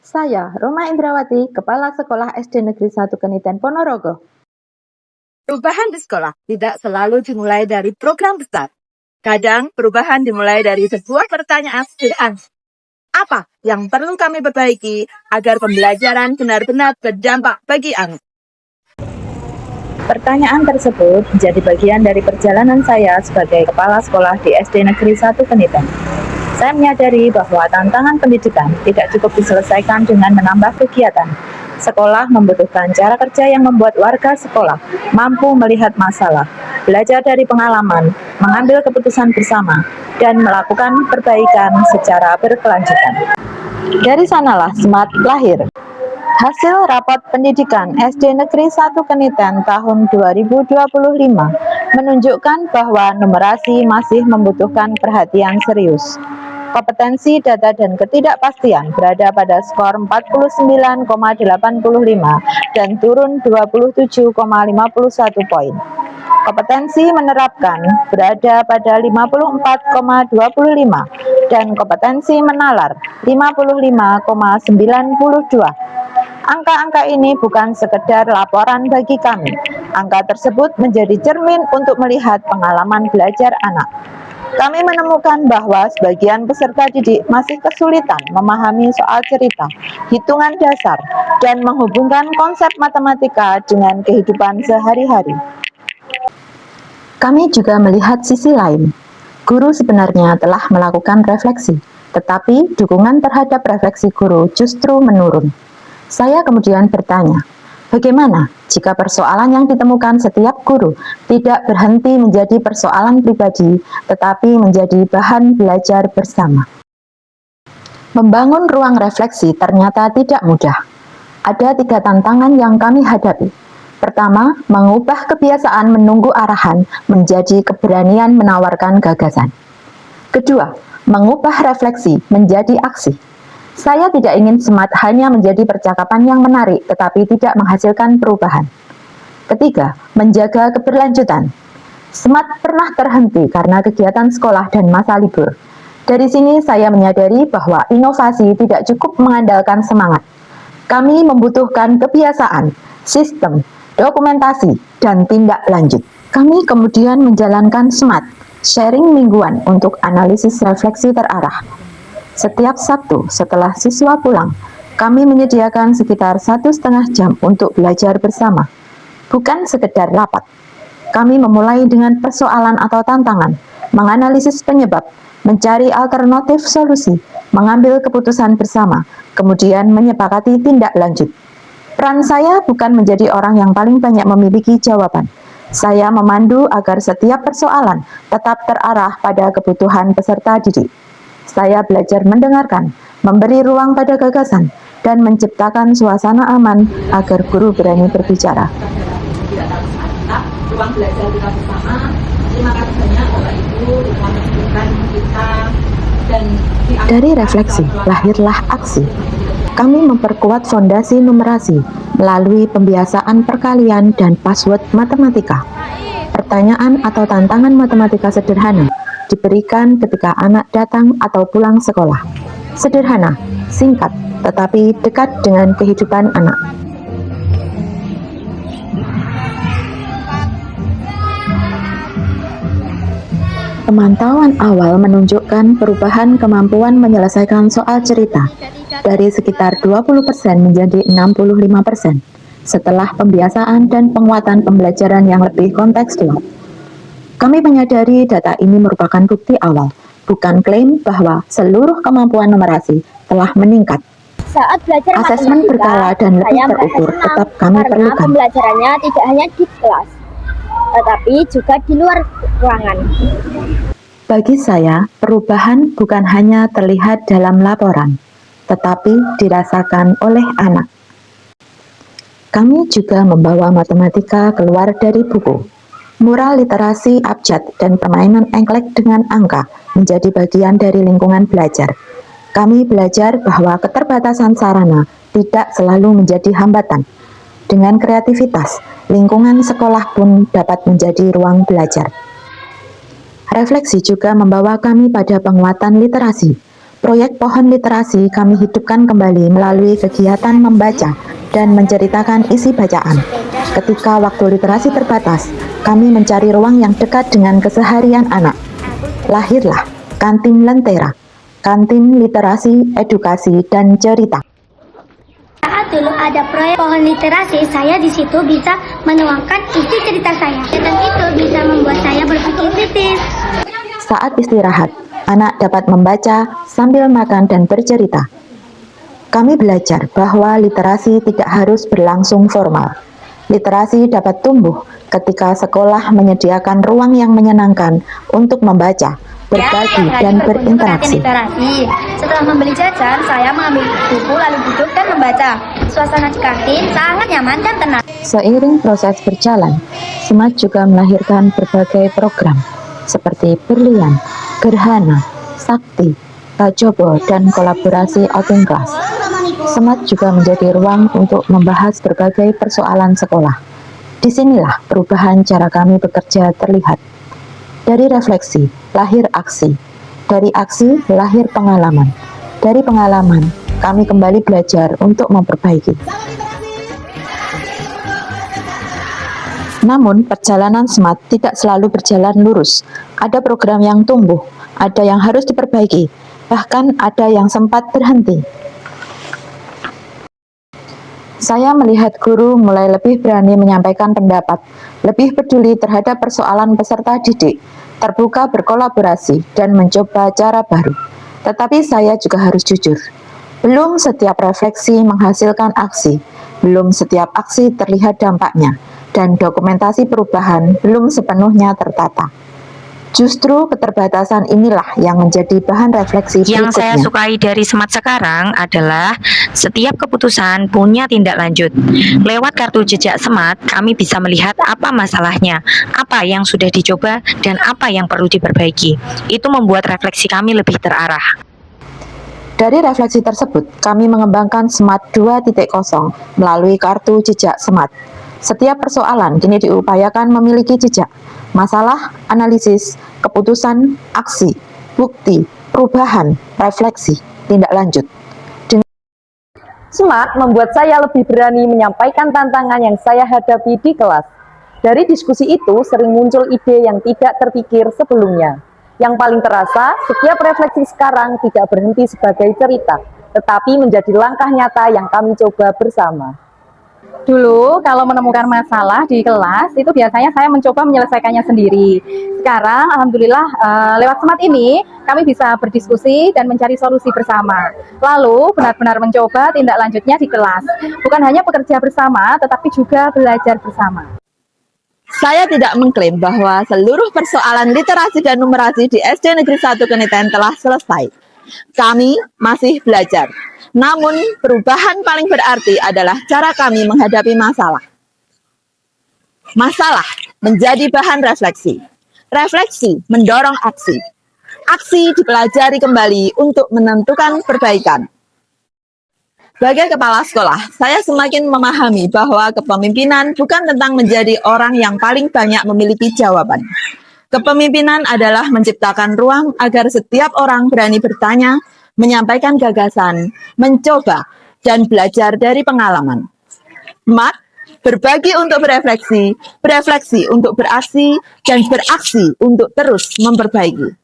Saya, Roma Indrawati, Kepala Sekolah SD Negeri 1 Keniten Ponorogo. Perubahan di sekolah tidak selalu dimulai dari program besar. Kadang perubahan dimulai dari sebuah pertanyaan sederhana. Apa yang perlu kami perbaiki agar pembelajaran benar-benar berdampak bagi anak? Pertanyaan tersebut menjadi bagian dari perjalanan saya sebagai Kepala Sekolah di SD Negeri 1 Keniten. Saya menyadari bahwa tantangan pendidikan tidak cukup diselesaikan dengan menambah kegiatan. Sekolah membutuhkan cara kerja yang membuat warga sekolah mampu melihat masalah, belajar dari pengalaman, mengambil keputusan bersama, dan melakukan perbaikan secara berkelanjutan. Dari sanalah SMART lahir. Hasil rapot pendidikan SD Negeri 1 Keniten tahun 2025 menunjukkan bahwa numerasi masih membutuhkan perhatian serius. Kompetensi data dan ketidakpastian berada pada skor 49,85 dan turun 27,51 poin. Kompetensi menerapkan berada pada 54,25 dan kompetensi menalar 55,92. Angka-angka ini bukan sekedar laporan bagi kami. Angka tersebut menjadi cermin untuk melihat pengalaman belajar anak. Kami menemukan bahwa sebagian peserta didik masih kesulitan memahami soal cerita, hitungan dasar, dan menghubungkan konsep matematika dengan kehidupan sehari-hari. Kami juga melihat sisi lain. Guru sebenarnya telah melakukan refleksi, tetapi dukungan terhadap refleksi guru justru menurun. Saya kemudian bertanya, bagaimana jika persoalan yang ditemukan setiap guru tidak berhenti menjadi persoalan pribadi, tetapi menjadi bahan belajar bersama? Membangun ruang refleksi ternyata tidak mudah. Ada 3 tantangan yang kami hadapi. Pertama, mengubah kebiasaan menunggu arahan menjadi keberanian menawarkan gagasan. Kedua, mengubah refleksi menjadi aksi. Saya tidak ingin SMART hanya menjadi percakapan yang menarik tetapi tidak menghasilkan perubahan. Ketiga, menjaga keberlanjutan. SMART pernah terhenti karena kegiatan sekolah dan masa libur. Dari sini saya menyadari bahwa inovasi tidak cukup mengandalkan semangat. Kami membutuhkan kebiasaan, sistem, dokumentasi, dan tindak lanjut. Kami kemudian menjalankan SMART, sharing mingguan untuk analisis refleksi terarah. Setiap Sabtu setelah siswa pulang, kami menyediakan sekitar 1,5 jam untuk belajar bersama. Bukan sekedar rapat. Kami memulai dengan persoalan atau tantangan, menganalisis penyebab, mencari alternatif solusi, mengambil keputusan bersama, kemudian menyepakati tindak lanjut. Peran saya bukan menjadi orang yang paling banyak memiliki jawaban. Saya memandu agar setiap persoalan tetap terarah pada kebutuhan peserta didik. Saya belajar mendengarkan, memberi ruang pada gagasan, dan menciptakan suasana aman agar guru berani berbicara. Ruang belajar kita bersama. Terima kasih banyak Bapak Ibu telah menunjukkan kita. Dari refleksi lahirlah aksi. Kami memperkuat fondasi numerasi melalui pembiasaan perkalian dan password matematika. Pertanyaan atau tantangan matematika sederhana diberikan ketika anak datang atau pulang sekolah. Sederhana, singkat, tetapi dekat dengan kehidupan anak. Pemantauan awal menunjukkan perubahan kemampuan menyelesaikan soal cerita dari sekitar 20% menjadi 65% setelah pembiasaan dan penguatan pembelajaran yang lebih kontekstual. Kami menyadari data ini merupakan bukti awal, bukan klaim bahwa seluruh kemampuan numerasi telah meningkat. Saat belajar asesmen berkala dan lebih terukur tetap kami perlukan. Pembelajarannya tidak hanya di kelas, tetapi juga di luar ruangan. Bagi saya, perubahan bukan hanya terlihat dalam laporan, tetapi dirasakan oleh anak. Kami juga membawa matematika keluar dari buku. Mural literasi abjad dan permainan engklek dengan angka menjadi bagian dari lingkungan belajar. Kami belajar bahwa keterbatasan sarana tidak selalu menjadi hambatan. Dengan kreativitas, lingkungan sekolah pun dapat menjadi ruang belajar. Refleksi juga membawa kami pada penguatan literasi. Proyek Pohon Literasi kami hidupkan kembali melalui kegiatan membaca dan menceritakan isi bacaan. Ketika waktu literasi terbatas, kami mencari ruang yang dekat dengan keseharian anak. Lahirlah Kantin Lentera, kantin literasi, edukasi, dan cerita. Saat dulu ada proyek pohon literasi, saya di situ bisa menuangkan isi cerita saya. Dan itu bisa membuat saya berpikir kritis. Saat istirahat, anak dapat membaca sambil makan dan bercerita. Kami belajar bahwa literasi tidak harus berlangsung formal. Literasi dapat tumbuh ketika sekolah menyediakan ruang yang menyenangkan untuk membaca, berbagi, dan berinteraksi. Literasi. Setelah membeli jajan, saya mengambil buku lalu duduk dan membaca. Suasana di kantin sangat nyaman dan tenang. Seiring proses berjalan, SMAT juga melahirkan berbagai program seperti Berlian, Gerhana, Sakti, Kajobo, dan kolaborasi outing class. SMAT juga menjadi ruang untuk membahas berbagai persoalan sekolah. Disinilah perubahan cara kami bekerja terlihat. Dari refleksi, lahir aksi. Dari aksi, lahir pengalaman. Dari pengalaman, kami kembali belajar untuk memperbaiki. Namun, perjalanan SMAT tidak selalu berjalan lurus. Ada program yang tumbuh, ada yang harus diperbaiki, bahkan ada yang sempat berhenti. Saya melihat guru mulai lebih berani menyampaikan pendapat, lebih peduli terhadap persoalan peserta didik, terbuka berkolaborasi, dan mencoba cara baru. Tetapi saya juga harus jujur. Belum setiap refleksi menghasilkan aksi, belum setiap aksi terlihat dampaknya, dan dokumentasi perubahan belum sepenuhnya tertata. Justru keterbatasan inilah yang menjadi bahan refleksi Yang berikutnya. saya sukai dari SMAT sekarang adalah setiap keputusan punya tindak lanjut. Lewat kartu jejak SMAT, kami bisa melihat apa masalahnya, apa yang sudah dicoba, dan apa yang perlu diperbaiki. Itu membuat refleksi kami lebih terarah. Dari refleksi tersebut, kami mengembangkan SMAT 2.0 melalui kartu jejak SMAT. Setiap persoalan kini diupayakan memiliki jejak, masalah, analisis, keputusan, aksi, bukti, perubahan, refleksi, tindak lanjut. SMAT membuat saya lebih berani menyampaikan tantangan yang saya hadapi di kelas. Dari diskusi itu sering muncul ide yang tidak terpikir sebelumnya. Yang paling terasa, setiap refleksi sekarang tidak berhenti sebagai cerita, tetapi menjadi langkah nyata yang kami coba bersama. Dulu kalau menemukan masalah di kelas itu biasanya saya mencoba menyelesaikannya sendiri. Sekarang alhamdulillah lewat SMAT ini kami bisa berdiskusi dan mencari solusi bersama. Lalu benar-benar mencoba tindak lanjutnya di kelas. Bukan hanya bekerja bersama tetapi juga belajar bersama. Saya tidak mengklaim bahwa seluruh persoalan literasi dan numerasi di SD Negeri 1 Keniten telah selesai. Kami masih belajar. Namun, perubahan paling berarti adalah cara kami menghadapi masalah. Masalah menjadi bahan refleksi. Refleksi mendorong aksi. Aksi dipelajari kembali untuk menentukan perbaikan. Sebagai kepala sekolah, saya semakin memahami bahwa kepemimpinan bukan tentang menjadi orang yang paling banyak memiliki jawaban. Kepemimpinan adalah menciptakan ruang agar setiap orang berani bertanya, menyampaikan gagasan, mencoba, dan belajar dari pengalaman. SMAT, berbagi untuk berefleksi, berefleksi untuk beraksi, dan beraksi untuk terus memperbaiki.